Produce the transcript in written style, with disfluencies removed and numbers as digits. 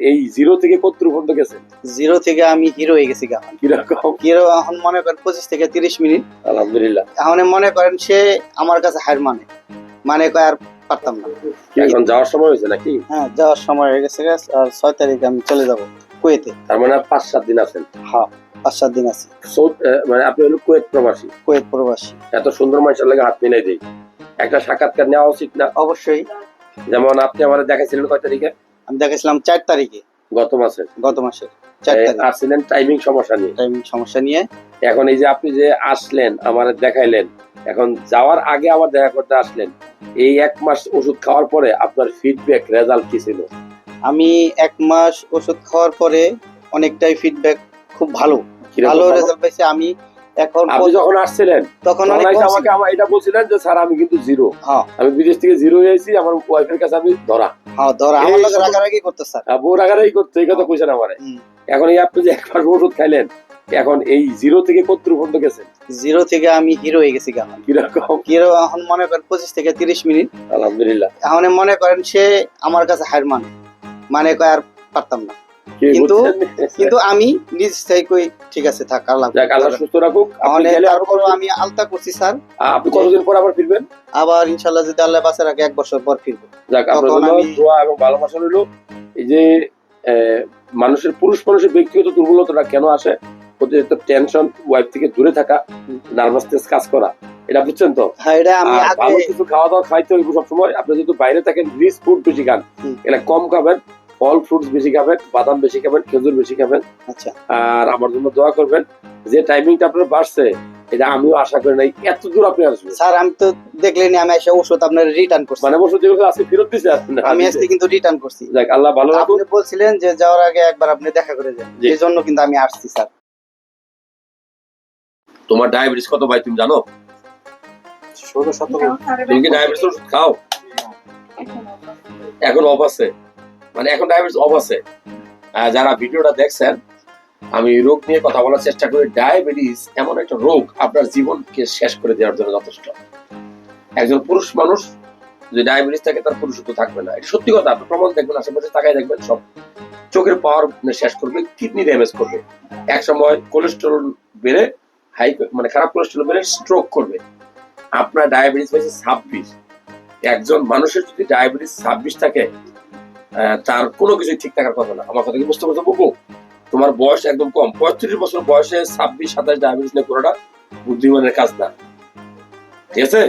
এই জিরো থেকে কত পর্যন্ত গেছেন? জিরো থেকে আমি হিরো হয়ে গেছি গা। কিরকম? হিরো এখন মনে করেন 25 থেকে 30 মিনিট। আলহামদুলিল্লাহ। এখন মনে করেন সে আমার কাছে হার মানে কয় আর পারতাম না। এখন যাওয়ার সময় হয়েছে নাকি? হ্যাঁ, যাওয়ার সময় হয়ে গেছে। আর 6 তারিখে আমি চলে যাব কুয়েতে। তার মানে 5-7 দিন আছেন? হ্যাঁ, 5-7 দিন আছি। মানে আপনি হলো কুয়েত প্রবাসী? কুয়েত প্রবাসী। এত সুন্দর মানুষের লাগে হাত মিলাই দেই, একটা সাক্ষাৎকার নেওয়া উচিত না? অবশ্যই। যেমন আপনি আমার দেখাইছিলেন কয় তারিখে? আমি দেখাইছিলাম 4 তারিখে গত মাসের 4 তারিখ। আসছিলেন টাইমিং সমস্যা নিয়ে। টাইমিং সমস্যা নিয়ে। এখন এই যে আপনি যে আসলেন আমার দেখাইলেন, এখন যাওয়ার আগে আবার দেখা করতে আসলেন, এই 1 মাস ওষুধ খাওয়ার পরে আপনার ফিডব্যাক রেজাল্ট কি ছিল? আমি 1 মাস ওষুধ খাওয়ার পরে অনেকটাই ফিডব্যাক খুব ভালো রেজাল্ট পাইছি। আমি এখন আপনি যখন আসছিলেন তখন আমাকে এটা বলছিলেন যে স্যার আমি কিন্তু জিরো, আমি বিদেশ থেকে জিরো হয়েছি, আমার ওয়াইফের কাছে আমি ধরা। আমার লগে রাগারাগি করতে স্যার, বউ রাগারাগি করতে, এই কথা কইছেন আমারে। এখন এই আপনি যে 1 মাস ওষুধ খাইলেন, এখন এই জিরো থেকে কত পর্যন্ত গেছেন? জিরো থেকে আমি হিরো হয়ে গেছি গা। কিরকম? হিরো এখন মনে করেন 25 থেকে 30 মিনিট। আলহামদুলিল্লাহ। এখন মনে করেন সে আমার কাছে হার মানে কয় আর পারতাম না। কিন্তু আমি নিজ থেকে ঠিক আছে, থাক, আল্লাহ সুস্থ রাখুক। আমি আলতা করছি স্যার। আপনি কতদিন পর আবার ফিরবেন? আবার ইনশাআল্লাহ যদি আল্লাহ বাঁচা রাখে 1 বছর পর ফিরবো। যাক, আপনার জন্য দোয়া এবং ভালোবাসা রইল। এই যে মানুষের পুরুষ মানুষের ব্যক্তিগত দুর্বলতাটা কেন আসে? অতিরিক্ত টেনশন, ওয়াইফ থেকে দূরে থাকা, নার্ভাসনেস কাজ করা, এটা বুঝছেন তো? হ্যাঁ, এটা আমি ভালো কিছু খাওয়া দাওয়া খাইতে হইব সবসময়। আপনি যদি বাইরে থাকেন রিচ ফুড বেশি খান, এটা কম খাবেন, ফল ফ্রুটস বেশি খাবেন, বাদাম বেশি খাবেন, খেজুর বেশি খাবেন। আচ্ছা। আর আমার জন্য দোয়া করবেন। যে টাইমিংটা আপনার বাড়ছে, এটা আমিও আশা করি নাই এত দূর আপনি আসবেন। স্যার আমি তো দেখলেন আমি এসে ওষুধ আপনার রিটার্ন করছি। মানে ওষুধ যেগুলো আজকে ফেরত দিয়েছে আমি আজকে কিন্তু রিটার্ন করছি। যাক, আল্লাহ ভালো রাখুন। আপনি বলছিলেন যে যাওয়ার আগে একবার আপনি দেখা করে যান, এই জন্য কিন্তু আমি আসছি স্যার। তোমার ডায়াবেটিস কত ভাই তুমি জানো? 16-17। তুমি কি ডায়াবেটিস ওষুধ খাও? এখন অফ আছে, মানে এখন ডায়াবেটিস অফ আছে। যারা ভিডিওটা দেখছেন, আমি রোগ নিয়ে কথা বলার চেষ্টা করি। ডায়াবেটিস এমন একটা রোগ আপনার জীবনকে শেষ করে দেওয়ার জন্য যথেষ্ট। একজন পুরুষ মানুষ যদি ডায়াবেটিস থাকে তার পুরুষত্ব থাকবে না, এটা সত্যি কথা। আপনি প্রমাণ দেখবেন, আশেপাশে তাকাই দেখবেন, সব চোখের পাওয়ার শেষ করবে, কিডনি ড্যামেজ করবে, এক সময় কোলেস্টেরল বেড়ে মানে খারাপ কোলেস্টেরল বেড়ে স্ট্রোক করবে। আপনার ডায়াবেটিস হয়েছে 26। একজন মানুষের যদি ডায়াবেটিস 26 থাকে, তার কোনো কিছু ঠিক থাকার কথা না। আমার কথা কি বুঝতে পারছো বুবু? তোমার বয়স একদম কম, 35 বছর বয়সে 26-27 ডায়াবেটিস নিয়ে করাটা বুদ্ধিমানের কাজ না, ঠিক আছে?